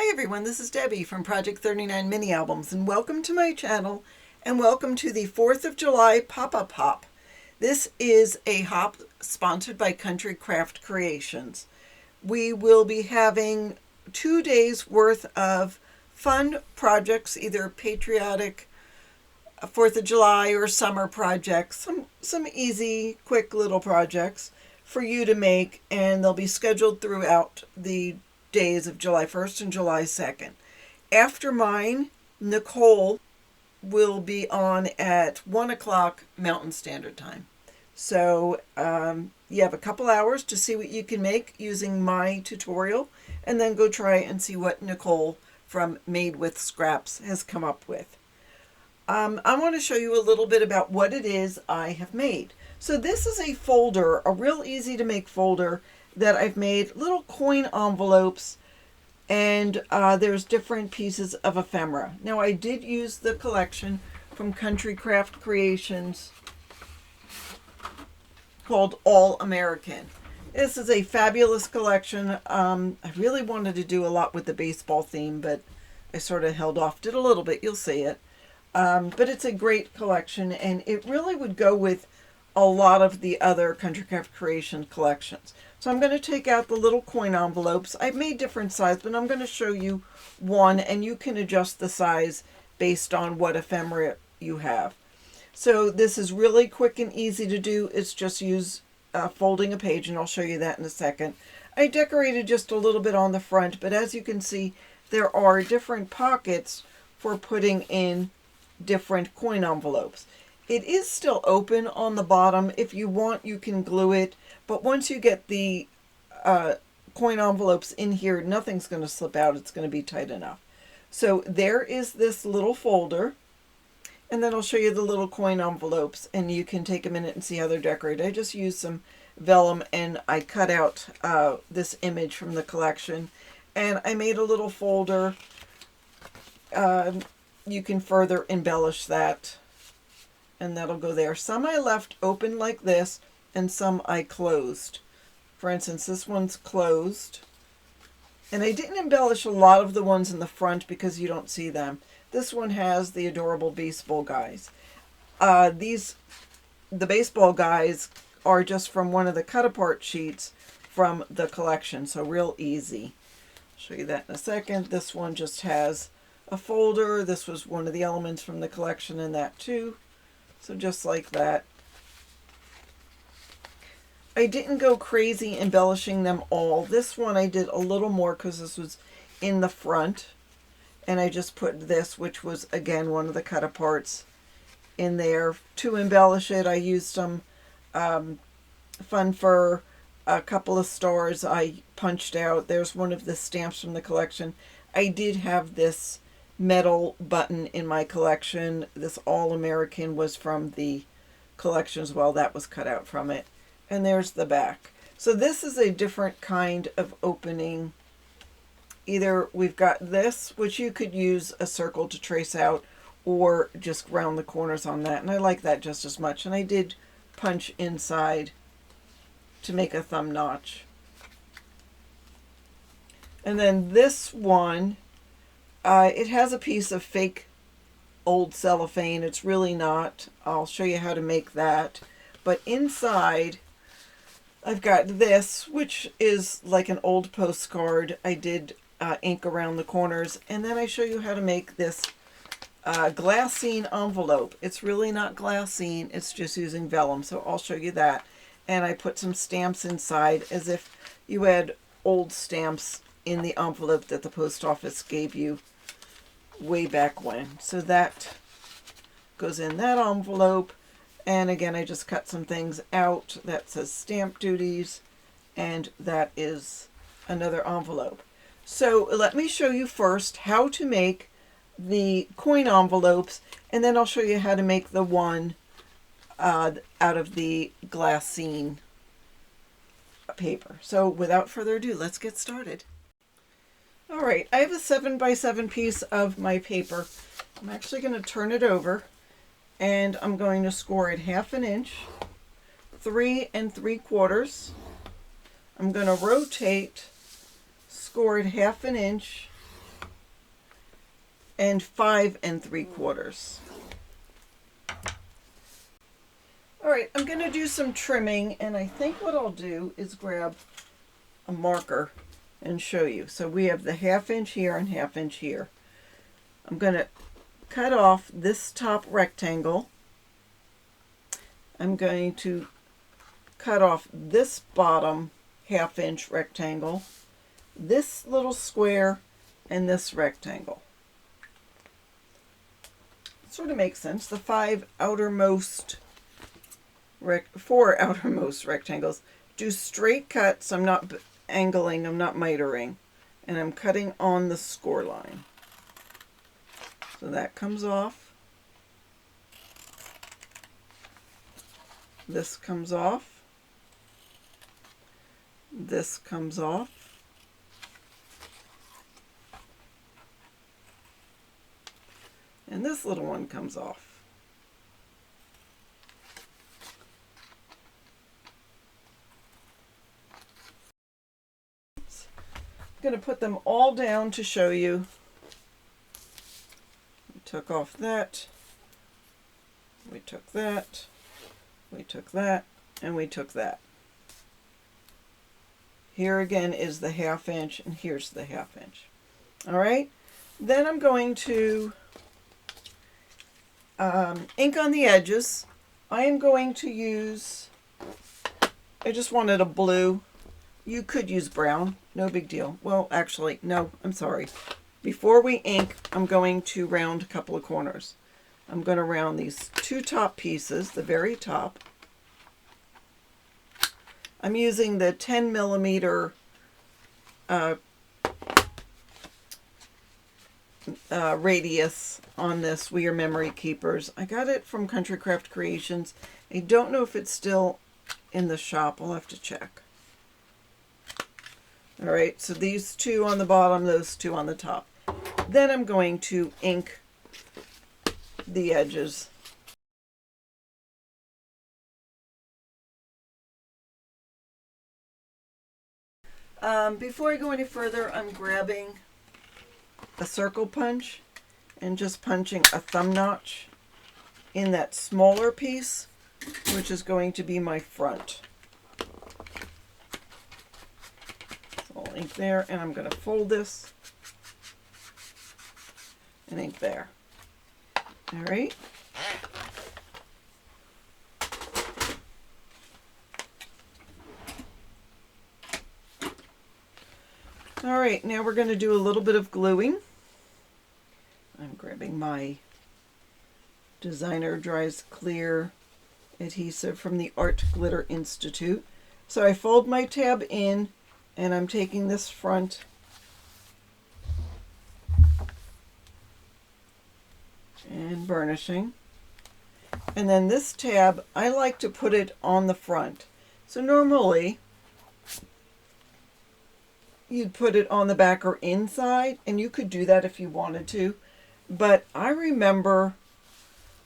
Hi everyone, this is Debbie from Project 39 Mini Albums, and welcome to my channel, and welcome to the 4th of July Pop-Up Hop. This is a hop sponsored by Country Craft Creations. We will be having 2 days worth of fun projects, either patriotic 4th of July or summer projects, some easy, quick little projects for you to make, and they'll be scheduled throughout the days of July 1st and July 2nd. After mine, Nicole will be on at 1 o'clock Mountain Standard Time. So you have a couple hours to see what you can make using my tutorial, and then go try and see what Nicole from Made with Scraps has come up with. I want to show you a little bit about what it is I have made. So this is a folder, a real easy to make folder that I've made, little coin envelopes, and there's different pieces of ephemera. Now I did use the collection from Country Craft Creations called All American. This is a fabulous collection. I really wanted to do a lot with the baseball theme, but I sort of held off, did a little bit, you'll see it. But it's a great collection, and it really would go with a lot of the other Country Craft Creation collections. So I'm going to take out the little coin envelopes. I've made different sizes, but I'm going to show you one, and you can adjust the size based on what ephemera you have. So this is really quick and easy to do. It's just folding a page, and I'll show you that in a second. I decorated just a little bit on the front, but as you can see, there are different pockets for putting in different coin envelopes. It is still open on the bottom. If you want, you can glue it, but once you get the coin envelopes in here, nothing's going to slip out. It's going to be tight enough. So there is this little folder, and then I'll show you the little coin envelopes, and you can take a minute and see how they're decorated. I just used some vellum, and I cut out this image from the collection, and I made a little folder. You can further embellish that, and that'll go there. Some I left open like this, and some I closed. For instance, this one's closed, and I didn't embellish a lot of the ones in the front because you don't see them. This one has the adorable baseball guys. The baseball guys are just from one of the cut apart sheets from the collection, so real easy. I'll show you that in a second. This one just has a folder. This was one of the elements from the collection in that too. So just like that. I didn't go crazy embellishing them all. This one I did a little more because this was in the front. And I just put this, which was again one of the cut aparts, in there to embellish it. I used some fun fur, a couple of stars I punched out. There's one of the stamps from the collection. I did have this metal button in my collection. This All American was from the collection as well. That was cut out from it. And there's the back. So this is a different kind of opening. Either we've got this, which you could use a circle to trace out, or just round the corners on that. And I like that just as much. And I did punch inside to make a thumb notch. And then this one, it has a piece of fake old cellophane. It's really not. I'll show you how to make that. But inside, I've got this, which is like an old postcard. I did ink around the corners. And then I show you how to make this glassine envelope. It's really not glassine. It's just using vellum. So I'll show you that. And I put some stamps inside as if you had old stamps in the envelope that the post office gave you way back when. So that goes in that envelope, and again I just cut some things out. That says stamp duties, and that is another envelope. So let me show you first how to make the coin envelopes, and then I'll show you how to make the one out of the glassine paper. So without further ado, let's get started. Alright, I have a 7x7 piece of my paper. I'm actually going to turn it over, and I'm going to score it 1/2 inch, 3 3/4. I'm going to rotate, score it 1/2 inch, and 5 3/4. All right, I'm going to do some trimming, and I think what I'll do is grab a marker and show you. So we have the 1/2 inch here and 1/2 inch here. I'm going to cut off this top rectangle. I'm going to cut off this bottom 1/2 inch rectangle, this little square, and this rectangle. Sort of makes sense. The 4 outermost rectangles. Do straight cuts. I'm not angling, I'm not mitering, and I'm cutting on the score line. So that comes off. This comes off. This comes off. And this little one comes off. I'm going to put them all down to show you. We took off that. We took that. We took that. And we took that. Here again is the 1/2 inch, and here's the 1/2 inch. All right. Then I'm going to ink on the edges. I am going to use, I just wanted a blue. You could use brown, no big deal. Well, actually, no, I'm sorry. Before we ink, I'm going to round a couple of corners. I'm going to round these 2 top pieces, the very top. I'm using the 10 millimeter radius on this We Are Memory Keepers. I got it from Country Craft Creations. I don't know if it's still in the shop. I'll have to check. All right, so these 2 on the bottom, those 2 on the top. Then I'm going to ink the edges. Before I go any further, I'm grabbing a circle punch and just punching a thumb notch in that smaller piece, which is going to be my front. So I'll ink there, and I'm going to fold this and ink there. All right. All right, now we're going to do a little bit of gluing. I'm grabbing my Designer Dries Clear adhesive from the Art Glitter Institute. So I fold my tab in, and I'm taking this front and burnishing. And then this tab, I like to put it on the front. So normally you'd put it on the back or inside, and you could do that if you wanted to. But I remember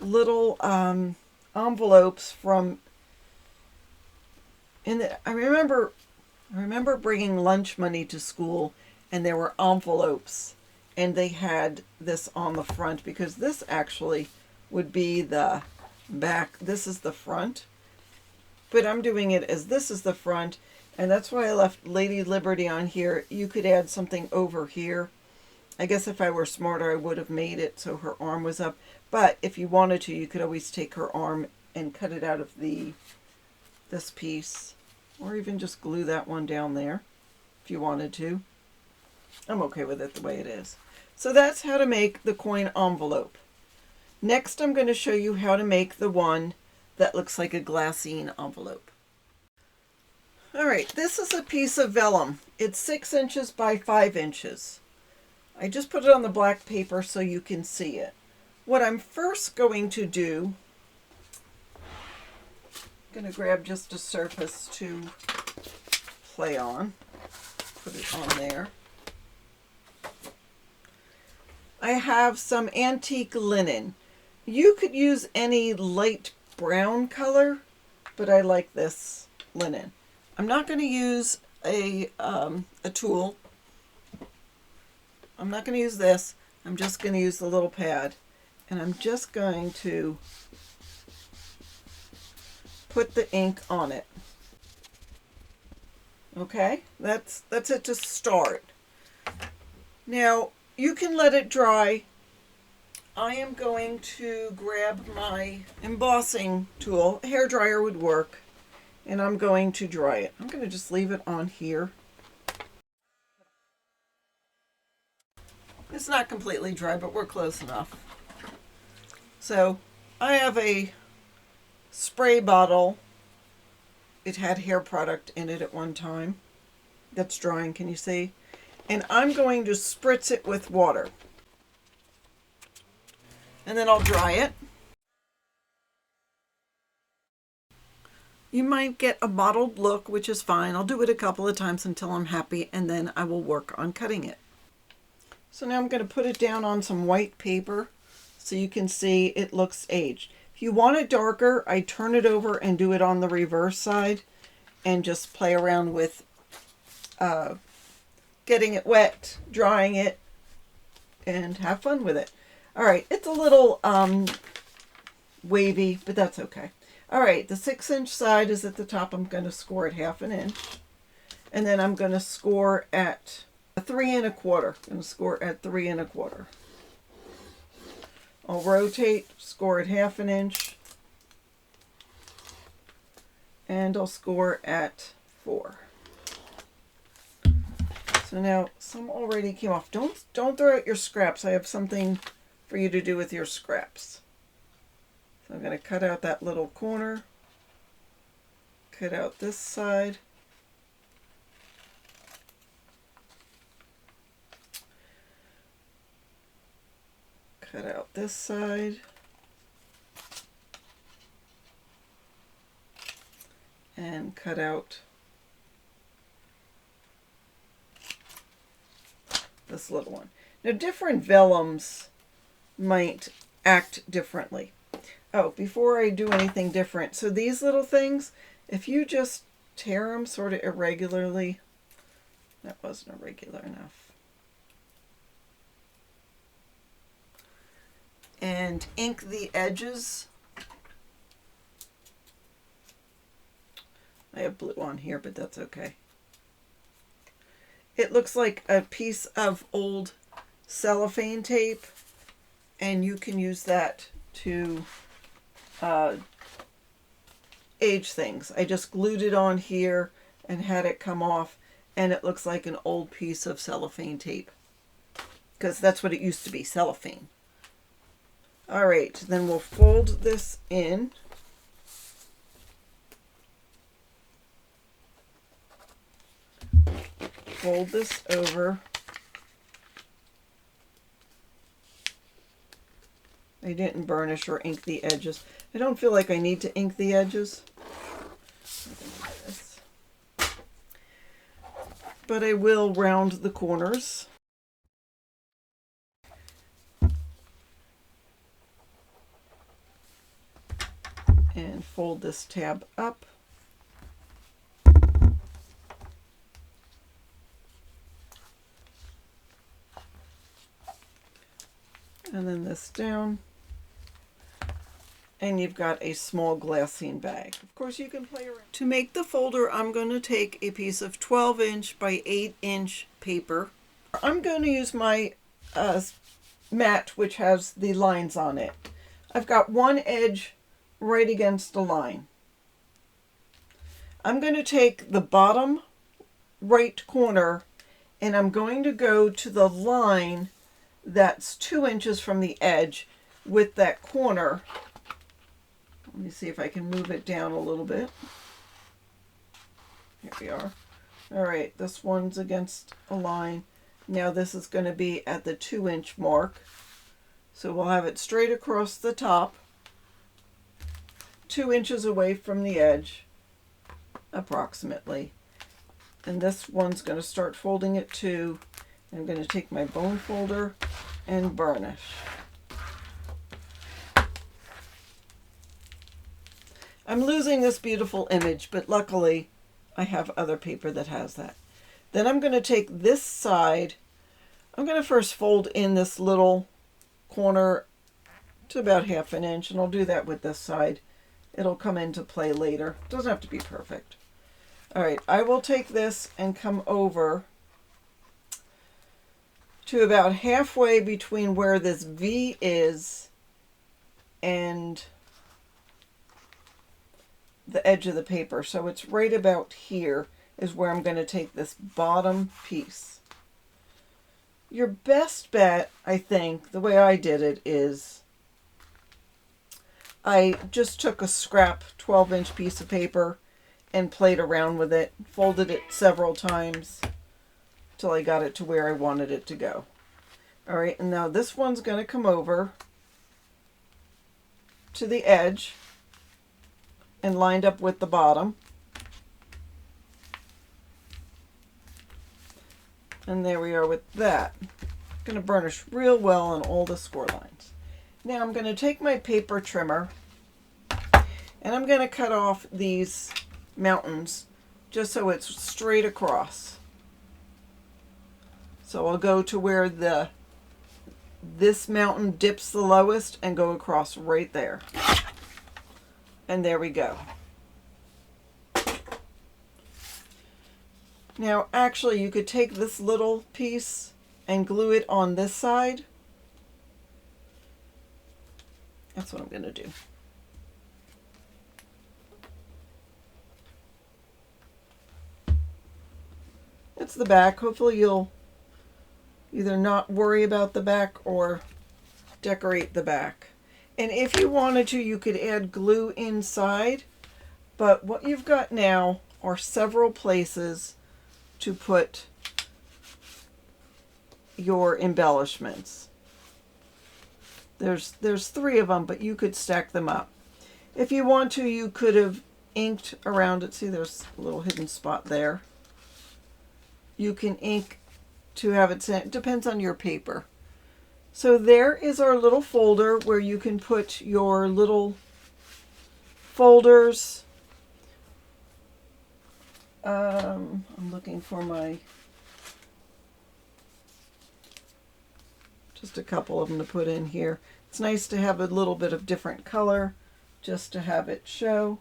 little envelopes from I remember bringing lunch money to school, and there were envelopes, and they had this on the front, because this actually would be the back. This is the front, but I'm doing it as this is the front, and that's why I left Lady Liberty on here. You could add something over here. I guess if I were smarter, I would have made it so her arm was up. But if you wanted to, you could always take her arm and cut it out of this piece, or even just glue that one down there if you wanted to. I'm okay with it the way it is. So that's how to make the coin envelope. Next, I'm going to show you how to make the one that looks like a glassine envelope. All right, this is a piece of vellum. It's 6 inches by 5 inches. I just put it on the black paper so you can see it. What I'm first going to do, I'm going to grab just a surface to play on, put it on there. I have some antique linen. You could use any light brown color, but I like this linen. I'm not going to use a tool. I'm not going to use this. I'm just going to use the little pad, and I'm just going to put the ink on it. Okay, that's it to start. Now you can let it dry. I am going to grab my embossing tool. A hair dryer would work, and I'm going to dry it. I'm going to just leave it on here. It's not completely dry, but we're close enough. So I have a spray bottle. It had hair product in it at one time. That's drying, can you see? And I'm going to spritz it with water. And then I'll dry it. You might get a mottled look, which is fine. I'll do it a couple of times until I'm happy, and then I will work on cutting it. So now I'm going to put it down on some white paper so you can see it looks aged. If you want it darker, I turn it over and do it on the reverse side and just play around with getting it wet, drying it, and have fun with it. All right, it's a little wavy, but that's okay. All right, the 6-inch side is at the top. I'm going to score at 1/2 inch. And then I'm going to score at 3 1/4. I'm going to score at 3 1/4. I'll rotate, score at 1/2 inch. And I'll score at 4. So now some already came off. Don't throw out your scraps. I have something for you to do with your scraps. So I'm going to cut out that little corner, cut out this side, cut out this side, and cut out this little one. Now different vellums might act differently. Oh, before I do anything different, so these little things, if you just tear them sort of irregularly, that wasn't irregular enough, and ink the edges. I have blue on here, but that's okay. It looks like a piece of old cellophane tape, and you can use that to age things. I just glued it on here and had it come off, and it looks like an old piece of cellophane tape, because that's what it used to be, cellophane. All right, then we'll fold this in. Fold this over. I didn't burnish or ink the edges. I don't feel like I need to ink the edges. But I will round the corners. And fold this tab up. And then this down. And you've got a small glassine bag. Of course, you can play around. To make the folder, I'm going to take a piece of 12-inch by 8-inch paper. I'm going to use my mat, which has the lines on it. I've got one edge right against the line. I'm going to take the bottom right corner, and I'm going to go to the line that's 2 inches from the edge with that corner. Let me see if I can move it down a little bit. Here we are. All right, this one's against a line. Now this is going to be at the 2-inch mark. So we'll have it straight across the top, 2 inches away from the edge, approximately. And this one's going to start folding it too. I'm going to take my bone folder and burnish. I'm losing this beautiful image, but luckily I have other paper that has that. Then I'm going to take this side I'm going to first fold in this little corner to about 1/2 inch, and I'll do that with this side. It'll come into play later. Doesn't have to be perfect. All right, I will take this and come over to about halfway between where this V is and the edge of the paper. So it's right about here is where I'm going to take this bottom piece. Your best bet, I think, the way I did it is I just took a scrap 12-inch piece of paper and played around with it, folded it several times till I got it to where I wanted it to go. All right, and now this one's going to come over to the edge and lined up with the bottom. And there we are with that. Going to burnish real well on all the score lines. Now I'm going to take my paper trimmer and I'm going to cut off these mountains just so it's straight across. So I'll go to where this mountain dips the lowest and go across right there. And there we go. Now actually you could take this little piece and glue it on this side. That's what I'm going to do. It's the back. Hopefully you'll either not worry about the back or decorate the back. And if you wanted to, you could add glue inside, but what you've got now are several places to put your embellishments. There's 3 of them, but you could stack them up. If you want to, you could have inked around it. See, there's a little hidden spot there. You can ink to have it sent. It depends on your paper. So there is our little folder where you can put your little folders. I'm looking for just a couple of them to put in here. It's nice to have a little bit of different color just to have it show.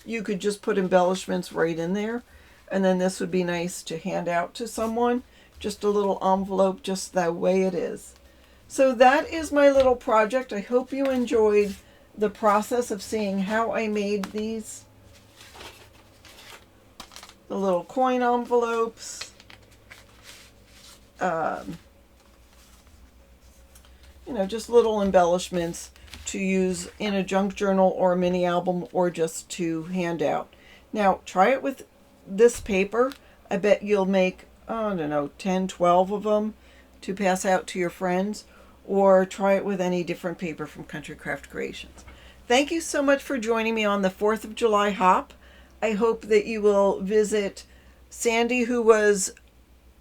You could just put embellishments right in there, and then this would be nice to hand out to someone. Just a little envelope, just the way it is. So that is my little project. I hope you enjoyed the process of seeing how I made these. The little coin envelopes. You know, just little embellishments to use in a junk journal or a mini album or just to hand out. Now, try it with this paper. I bet you'll make, I don't know, 10, 12 of them to pass out to your friends, or try it with any different paper from Country Craft Creations. Thank you so much for joining me on the 4th of July hop. I hope that you will visit Sandy, who was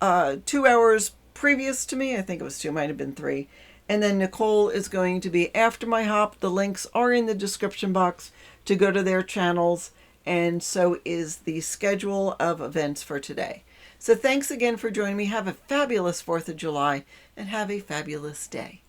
2 hours previous to me. I think it was 2, might have been 3. And then Nicole is going to be after my hop. The links are in the description box to go to their channels, and so is the schedule of events for today. So thanks again for joining me. Have a fabulous 4th of July and have a fabulous day.